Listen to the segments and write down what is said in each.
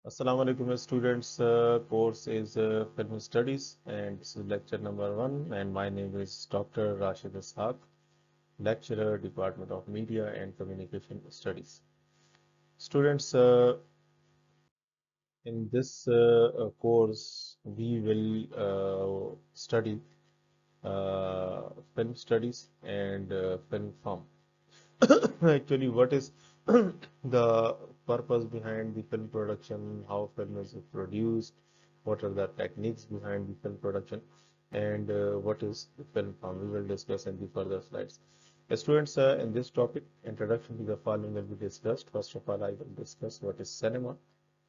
Assalamu alaikum students. Course is film studies and this is lecture number 1 and my name is Dr. Rashid Ishaq, lecturer, Department of Media and Communication Studies. Students, in this course we will study film studies and film form. Actually, what is the purpose behind the film production, how film is produced, what are the techniques behind the film production, and what is the film form? We will discuss in the further slides. Students, in this topic, introduction to the following will be discussed. First of all, I will discuss what is cinema,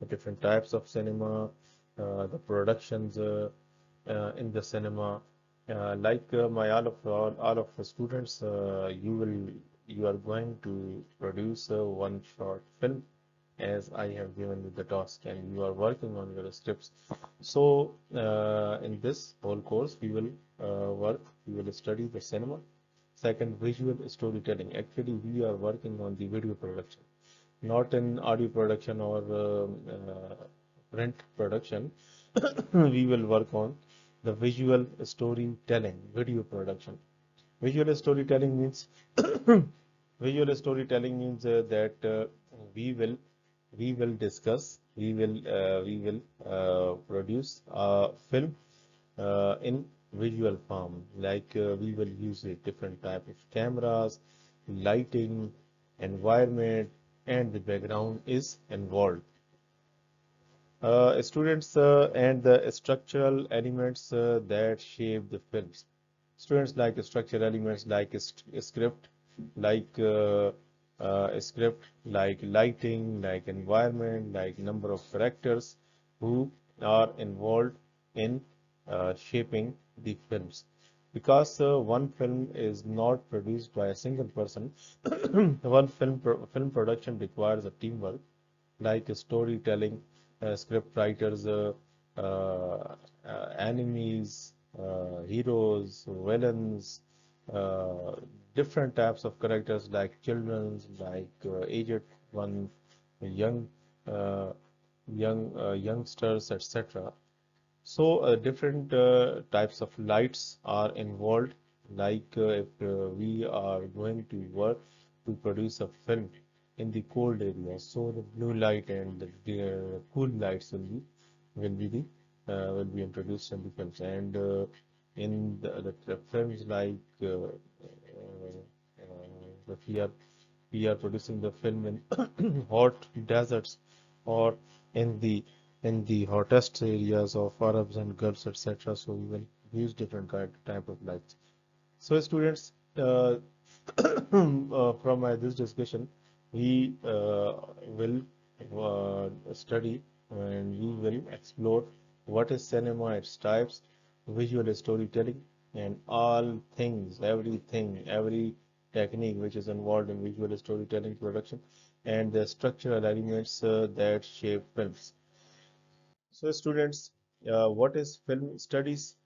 the different types of cinema, the productions in the cinema. My all of the students, you are going to produce one short film as I have given you the task and you are working on your scripts. So in this whole course we will study the cinema. Second, visual storytelling. Actually, we are working on the video production, not in audio production or print production. We will work on the visual storytelling, video production. Visual storytelling means that we will we will produce a film in visual form. Like we will use a different type of cameras, lighting, environment, and the background is involved. Students and the structural elements that shape the films. Students like structural elements like script, like lighting, like environment, like number of characters who are involved in shaping the films. Because one film is not produced by a single person, film production requires a teamwork like storytelling, script writers, enemies, heroes, villains, uh, different types of characters like children's, like aged one, young, uh, youngsters, etc. So different types of lights are involved. Like if we are going to work to produce a film in the cold areas, so the blue light and the cool lights will be introduced in the films. And in the films like if we are producing the film in hot deserts or in the hottest areas of Arabs and Gulfs, etc. So we will use different type of lights. So students, from this discussion, we will study and we will explore what is cinema, its types, visual storytelling, and all things, everything, every technique which is involved in visual storytelling production, and the structural elements that shape films. So, students, what is film studies?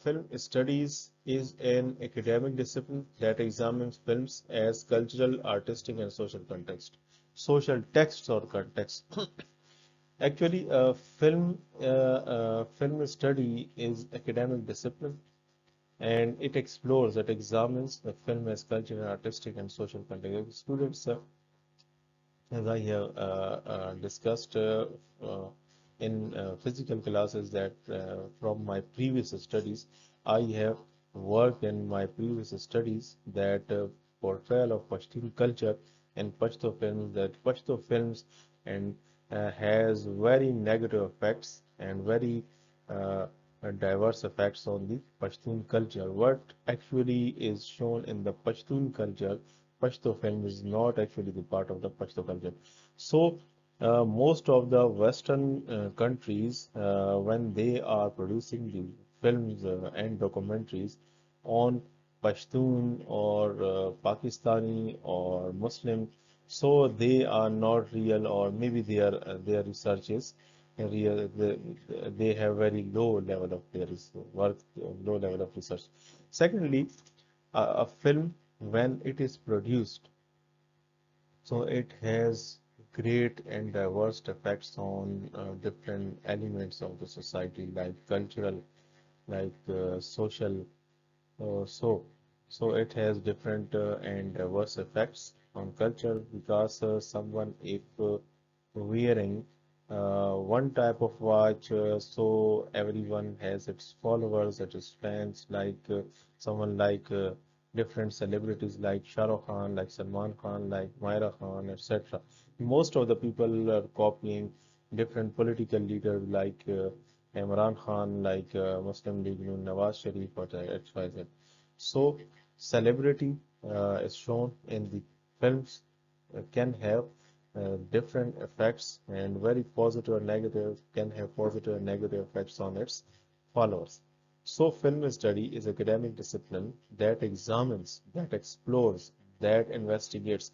Film studies is an academic discipline that examines films as cultural, artistic, and social context. Social texts or context. Actually, film study is academic discipline, and it examines the film as cultural, artistic, and social context. Students, as I have discussed in physical classes that from my previous studies, I have worked in my previous studies that portrayal of Pashtun culture and Pashto films, that Pashto films and has very negative effects and very uh, diverse effects on the Pashtun culture. What actually is shown in the Pashtun culture, Pashto film is not actually the part of the Pashto culture. So, most of the Western countries, when they are producing the films and documentaries on Pashtun or Pakistani or Muslim, so they are not real, or maybe their research is real. They have very low level of their work, low level of research. Secondly, a film when it is produced, so it has great and diverse effects on different elements of the society, like cultural, like social. So, so it has different and diverse effects on culture because someone if wearing one type of watch, so everyone has its followers, its fans, like someone like different celebrities like Shah Rukh Khan, like Salman Khan, like Myra Khan, etc. Most of the people are copying different political leaders like Imran Khan, like Muslim League, Nawaz Sharif, or XYZ. So, celebrity is shown in the films can have different effects, and very positive or negative can have positive and negative effects on its followers. So, film study is academic discipline that examines, that explores, that investigates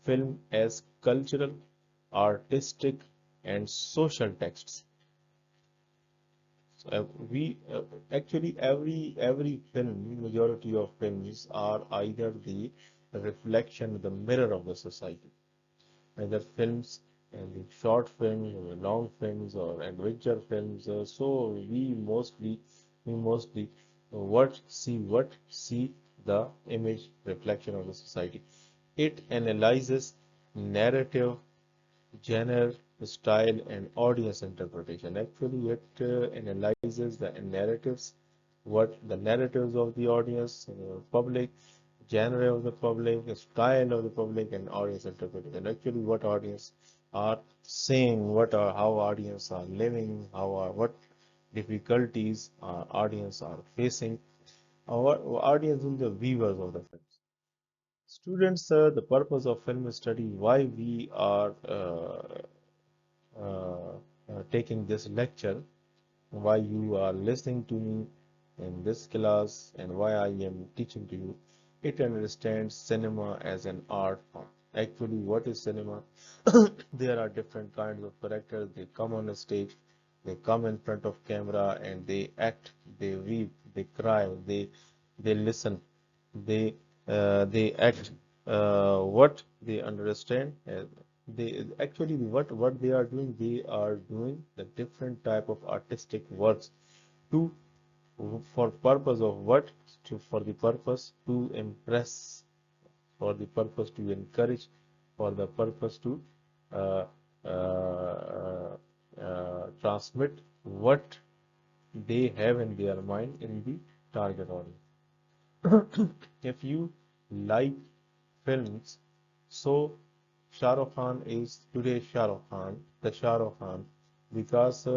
film as cultural, artistic, and social texts. So we actually every film, majority of films are either the reflection, the mirror of the society. Either films and the short films, or the long films, or adventure films. So we mostly what see the image reflection of the society. It analyzes narrative, genre, style, and audience interpretation. Actually, it analyzes the narratives, what the narratives of the audience, public, genre of the public, style of the public, and audience interpretation. Actually, what audience are saying, how audience are living, what difficulties our audience are facing, our audience is the viewers of the films. Students, the purpose of film study, why we are taking this lecture, why you are listening to me in this class, and why I am teaching to you. It understands cinema as an art form. Actually, what is cinema? There are different kinds of characters. They come on a stage, they come in front of camera, and they act, they weep, they cry, they listen, they act. What they understand, they actually what they are doing. They are doing the different type of artistic works to for purpose of what? For the purpose to impress, for the purpose to encourage, for the purpose to uh, uh, transmit what they have in their mind in the target audience. If you like films, so Shah Rukh Khan is today Shah Rukh Khan, the Shah Rukh Khan, because he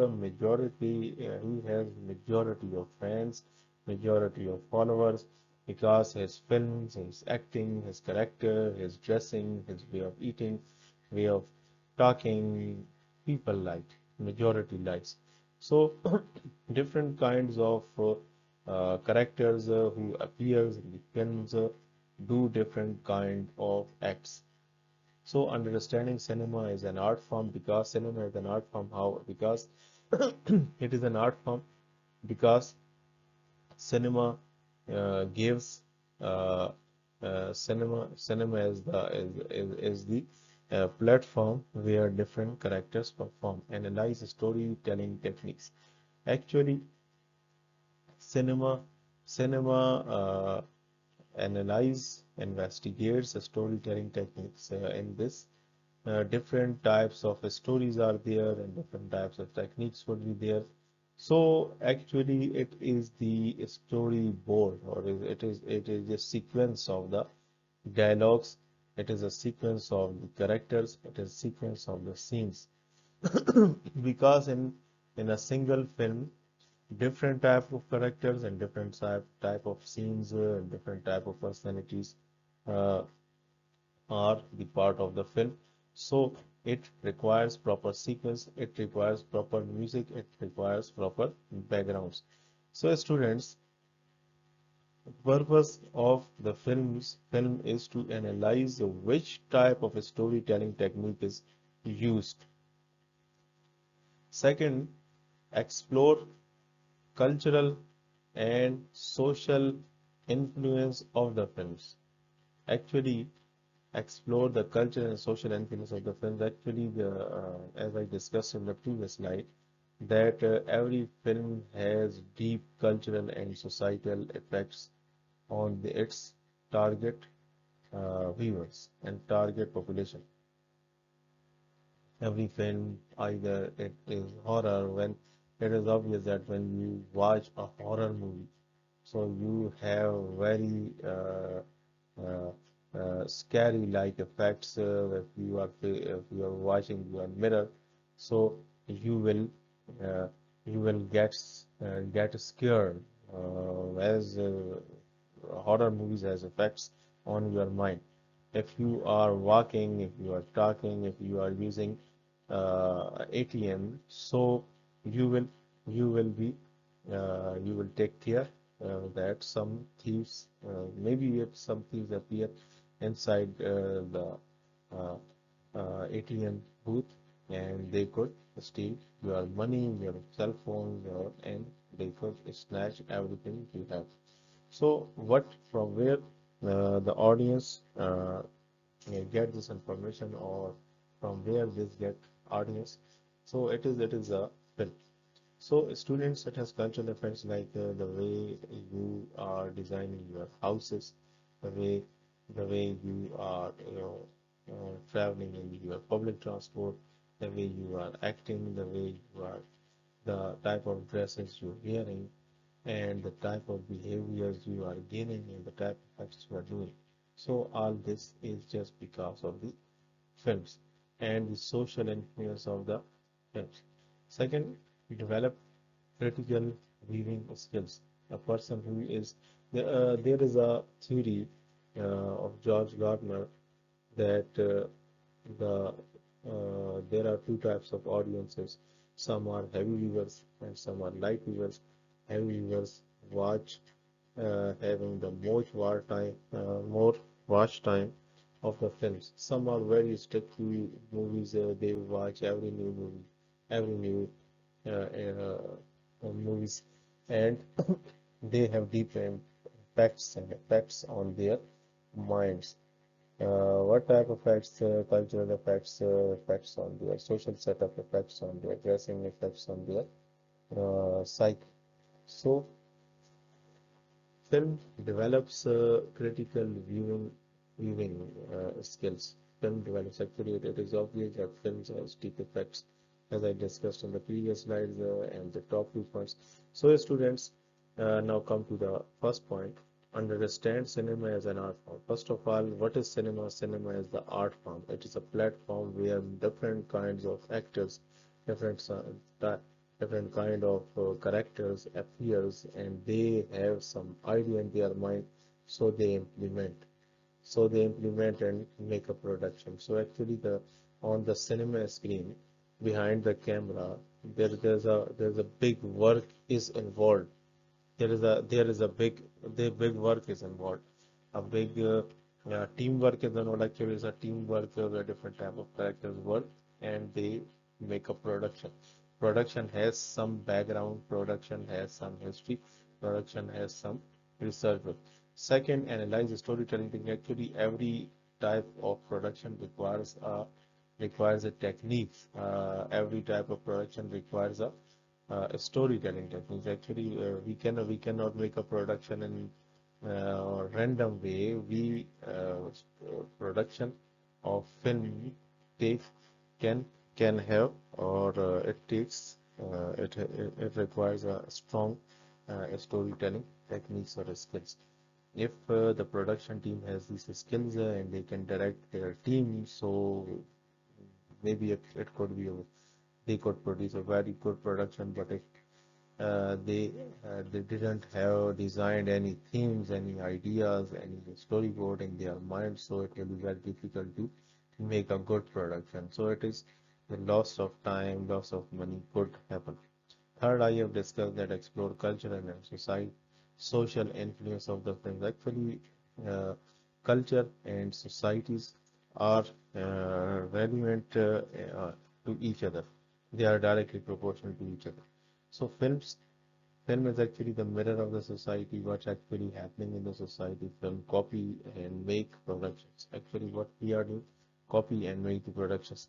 has majority of fans, majority of followers, because his films, his acting, his character, his dressing, his way of eating, way of talking, people like, majority likes. So different kinds of characters who appears in the films do different kind of acts. So understanding cinema is an art form because cinema is an art form. How? Because it is an art form because cinema gives uh, cinema is the platform where different characters perform. Analyze storytelling techniques. Actually, cinema cinema analyze, investigates storytelling techniques. In this, different types of stories are there, and different types of techniques would be there. So actually, it is the storyboard, or it is a sequence of the dialogues. It is a sequence of the characters. It is a sequence of the scenes. Because in a single film, different type of characters and different type of scenes and different type of personalities uh, are the part of the film. So it requires proper sequence, it requires proper music, it requires proper backgrounds. So students, the purpose of the film is to analyze which type of storytelling technique is used. Second, explore cultural and social influence of the films. Actually, explore the culture and social influence of the films. Actually, as I discussed in the previous slide, that every film has deep cultural and societal effects on its target viewers and target population. Every film, either it is horror, when it is obvious that when you watch a horror movie, so you have very uh, scary like effects if you are watching your mirror, so you will uh, you will get scared as horror movies has effects on your mind. If you are walking, if you are talking, if you are using ATM, so you will you will take care that some thieves, maybe if some thieves appear inside the uh, ATM booth, and they could steal your money, your cell phone, and they could snatch everything you have. So, what from where the audience get this information, or from where this get audience? So it is a film. So students, it has cultural effects like the way you are designing your houses, the way you are traveling in your public transport, the way you are acting, the way you are, the type of dresses you're wearing, and the type of behaviors you are gaining, and the type of acts you are doing. So all this is just because of the films and the social influence of the films. Second, develop critical viewing skills. A person who is there is a theory of George Gardner that there are two types of audiences. Some are heavy viewers and some are light viewers. Heavy viewers watch having the more watch time of the films. Some are very strict to movies. They watch every new movie, every new movies, and they have deep impacts and effects on their minds. What type of effects, cultural effects, effects on their social setup, effects on their dressing, effects on their psyche. So, film develops critical viewing skills. Film develops, actually, it is obvious that films has deep effects, as I discussed in the previous slides, and the top 2 points. So, students, now come to the first point. Understand cinema as an art form. First of all, what is cinema? Cinema is the art form. It is a platform where different kinds of actors, different different kind of characters appears, and they have some idea in their mind, so they implement and make a production. So actually, the on the cinema screen, behind the camera, there's a big work is involved. There is a big work is involved. A big teamwork is involved. Actually, it's a teamwork where different type of characters work, and they make a production. Production has some background. Production has some history. Production has some research work. Second, analyze storytelling. Actually, every type of production requires a technique. Every type of production requires a storytelling techniques. Actually, we cannot make a production in random way. Production of film take can have, or it requires a strong storytelling techniques or skills. If the production team has these skills and they can direct their team, so maybe it could be they could produce a very good production. But if they didn't have designed any themes, any ideas, any storyboard in their mind, so it will be very difficult to make a good production. So it is the loss of time, loss of money could happen. Third, I have discussed that explore culture and society, social influence of the films. Actually, uh, culture and societies are relevant to each other. They are directly proportional to each other. So films Film is actually the mirror of the society, what's actually happening in the society. Film copy and make productions. Actually, what we are doing, copy and make the productions.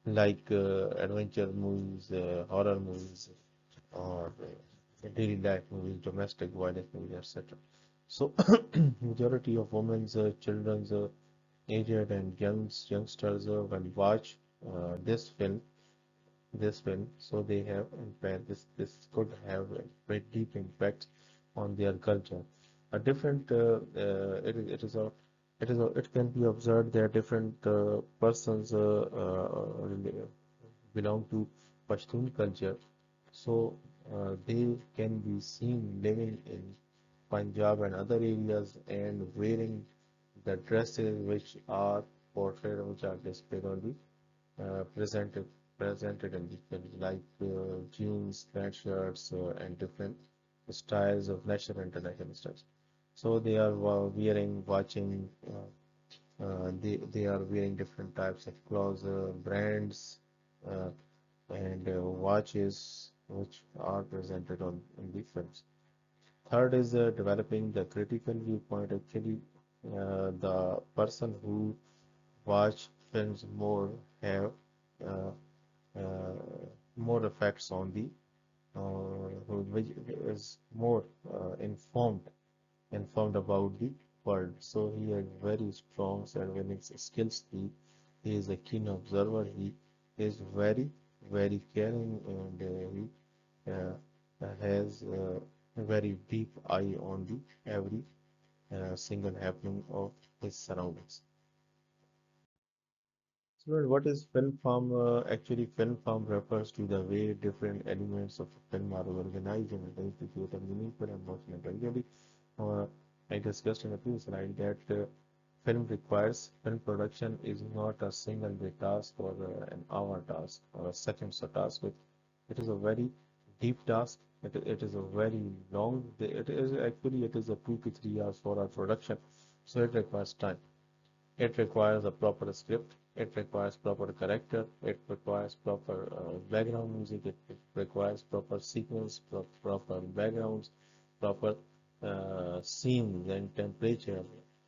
Like adventure movies, horror movies, or daily life movies, domestic violence movies, etc. So, majority of women's, children's, aged and youngsters will watch this film, so they have impact. This could have a very deep impact on their culture. A different it can be observed that different persons belong to Pashtun culture, so they can be seen living in Punjab and other areas and wearing the dresses which are portrayed, which are displayed on the presented in the film, like jeans, sweatshirts, and different styles of national and international styles. So they are watching. They are wearing different types of clothes, brands, uh, and watches, which are presented on in the films. Third is developing the critical viewpoint. Actually, the person who watch films more have uh, uh, more effects on the which is more informed about the world. So he has very strong surveillance skills. He is a keen observer. He is very caring, and he has a very deep eye on the every single happening of his surroundings. So, what is film farm? Actually, film farm refers to the way different elements of a film are organized and arranged to create a meaningful and emotional impact. Really, uh, I discussed in the previous slide that film production is not a single day task or an hour task or a seconds of task. It is a very deep task. It is a very long. It is a 2 to 3 hours for our production. So it requires time. It requires a proper script. It requires proper character. It requires proper background music. It requires proper sequence, proper backgrounds, proper scenes and temperature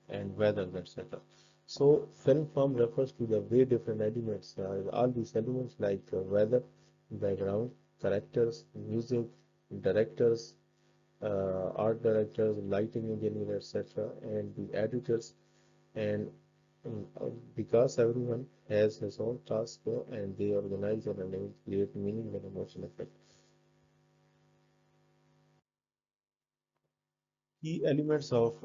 and weather, etc. So, film form refers to the way different elements, all these elements like weather, background, characters, music, directors, art directors, lighting engineer, etc., and the editors and because everyone has his own task and they organize and arrange, create meaning and emotion effect. Key elements of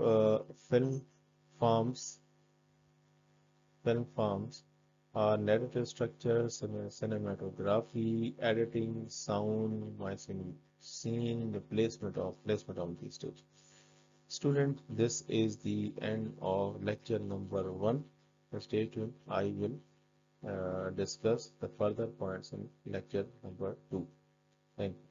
farms, film farms are narrative structure, cinematography, editing, sound, voicing, scene, the placement of the stage. Student, this is the end of lecture number 1. Stay tuned. I will discuss the further points in lecture number 2. Thank you.